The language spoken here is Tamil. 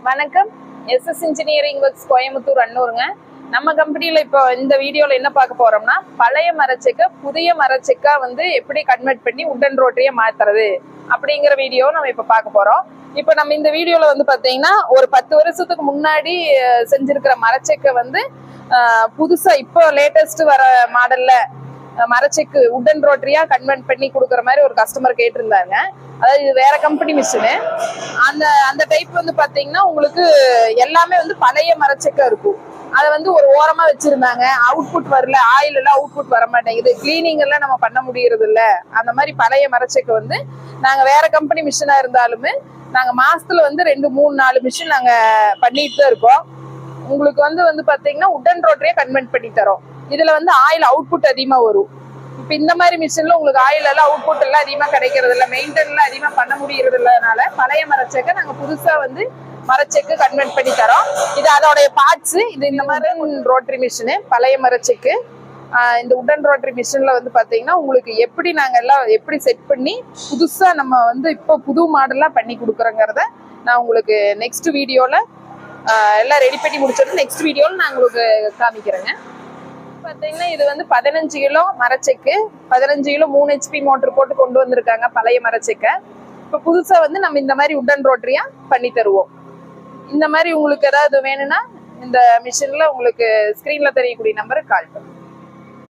வணக்கம். SS இன்ஜினியரிங் ஒர்க்ஸ் கோயம்புத்தூர் அன்னூருங்க. நம்ம கம்பெனியில இப்போ இந்த வீடியோல என்ன பார்க்க போறோம்னா, பழைய மரச்செக்க புதிய மரச்செக்கா வந்து எப்படி கன்வெர்ட் பண்ணி உட்டன் ரோட்டரியா மாத்துறது அப்படிங்கிற வீடியோ நம்ம இப்ப பார்க்க போறோம். இப்ப நம்ம இந்த வீடியோல வந்து பாத்தீங்கன்னா ஒரு 10 வருஷத்துக்கு முன்னாடி செஞ்சிருக்கிற மரச்செக்க வந்து புதுசா இப்போ லேட்டஸ்ட் வர மாடல்ல மரச்செக்கு உட்டன் ரோட்டரியா கன்வெர்ட் பண்ணி கொடுக்குற மாதிரி ஒரு கஸ்டமர் கேட்டிருந்தாங்க. அதாவது இது வேற கம்பெனி மிஷினு. அந்த டைப் வந்து பாத்தீங்கன்னா உங்களுக்கு எல்லாமே வந்து பழைய மரச்செக்கா இருக்கும். அதை வந்து ஒரு ஓரமா வச்சிருந்தாங்க. அவுட்புட் வரல, ஆயில் எல்லாம் அவுட்புட் வர மாட்டேங்குது, கிளீனிங் எல்லாம் நம்ம பண்ண முடியறது இல்ல. அந்த மாதிரி பழைய மரச்செக்கு வந்து நாங்க வேற கம்பெனி மிஷினா இருந்தாலுமே நாங்க மாசத்துல வந்து 2, 3, 4 மிஷின் நாங்க பண்ணிட்டு தான் இருக்கோம். உங்களுக்கு வந்து பாத்தீங்கன்னா உட்டன் ரோட்டரியா கன்வெர்ட் பண்ணி தரோம். இதுல வந்து ஆயில் அவுட்புட் அதிகமா வரும். இப்ப இந்த மாதிரி மிஷின்ல உங்களுக்கு ஆயில் எல்லாம் அவுட்புட் எல்லாம் அதிகமா கிடைக்கிறது இல்ல, மெயின்டைன் எல்லாம் அதிகமா பண்ண முடியறது இல்லனால பழைய மரச்செக்க நாங்க புதுசா வந்து மரச்செக்கு கன்வெர்ட் பண்ணி தரோம். இது அதோடைய பார்ட்ஸ். இது இந்த மாதிரி ரோட்டரி மிஷின் பழைய மரச்செக்கு. இந்த உட்டன் ரோட்டரி மிஷின்ல வந்து பாத்தீங்கன்னா உங்களுக்கு எப்படி நாங்க எல்லாம் எப்படி செட் பண்ணி புதுசா நம்ம வந்து இப்போ புது மாடலா பண்ணி கொடுக்குறோங்கிறத நான் உங்களுக்கு நெக்ஸ்ட் வீடியோல எல்லாம் ரெடி பண்ணி முடிச்சது நெக்ஸ்ட் வீடியோல நான் உங்களுக்கு காமிக்கிறேங்க. பாத்தீங்கன்னா இது வந்து 15 கிலோ மரச்செக்கு, 15 கிலோ 3 HP மோட்டர் போட்டு கொண்டு வந்திருக்காங்க பழைய மரச்செக்க. இப்ப புதுசா வந்து நம்ம இந்த மாதிரி உட்டன் ரோட்டரியா பண்ணி தருவோம். இந்த மாதிரி உங்களுக்கு ஏதாவது வேணும்னா இந்த மிஷின்ல உங்களுக்கு ஸ்கிரீன்ல தெரியக்கூடிய நம்பருக்கு கால் பண்ணுங்க.